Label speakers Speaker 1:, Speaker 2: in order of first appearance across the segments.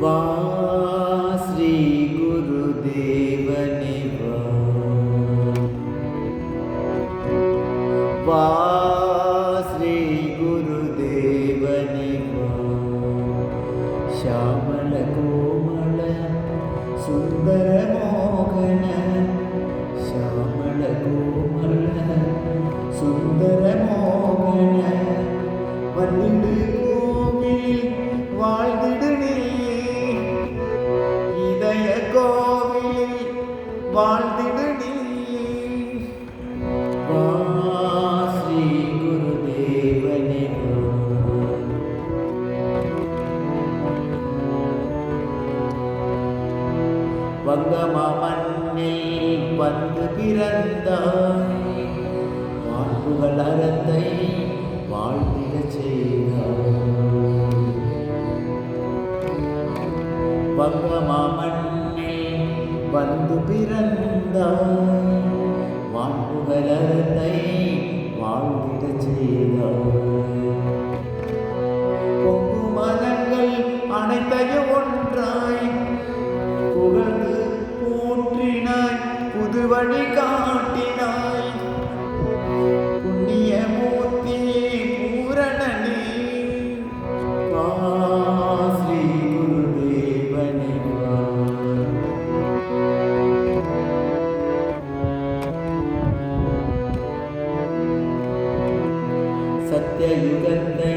Speaker 1: வா ஸ்ரீ குருதேவனே வா ஸ்ரீ குருதேவனே ಶ್ಯಾಮಲ ಕೋಮಲ ಸುಂದರ ಮೋಹನ ಶ್ಯಾಮಲ ಕೋಮಲ சுந்தர மோகன வந்திடு கோவில் வாழ்ந்திடு நீ இதய கோவில் வாழ்ந்திடு நீ வா ஸ்ரீ குருதேவனே வங்கம மண்ணில் வந்து பிறந்தாய் வாழ்வுகள் அறத்தை வாழ்ந்திட செய்தாய் வங்கம மண்ணில் வந்து பிறந்தாய் வாழ்வுகள் அறத்தை வாழ்ந்திட செய்தாய் பொங்கு மனங்கள் அனைத்தையும் ஒன்றாய் புகழ்ந்து போற்றினாய் புது வழி காட்டினாய் புண்ணிய மூர்த்தியே பூரணனே வா ஸ்ரீ குருதேவனே சத்யயுகத்தை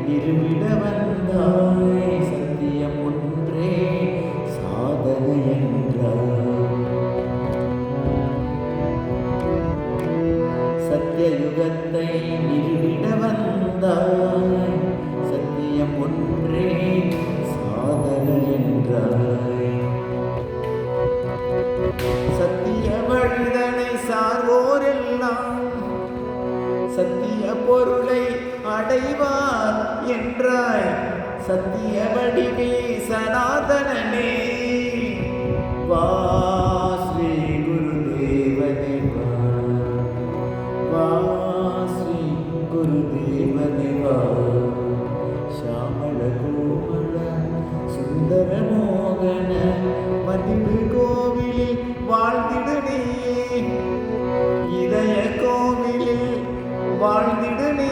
Speaker 1: நிறுவிட வந்தாய் சத்தியம் ஒன்றே சாதனை என்றாய் சத்யயுகத்தை நிறுவிட வந்தாய் சத்தியம் ஒன்றே சாதனை என்றாய் சத்திய வழிதனை சார்வோரெல்லாம் சத்திய பொருளை அடைவார் என்றாய் சத்திய வடிவே சனாதனனே வா ஸ்ரீ குருதேவனே வா ஸ்ரீ குருதேவனே வா ಶ್ಯಾಮಲ ಕೋಮಲ சுந்தர மோகன மதிடு கோவிலில் வாழ்ந்திடு நீ இதய கோவிலில் வாழ்ந்திடு நீ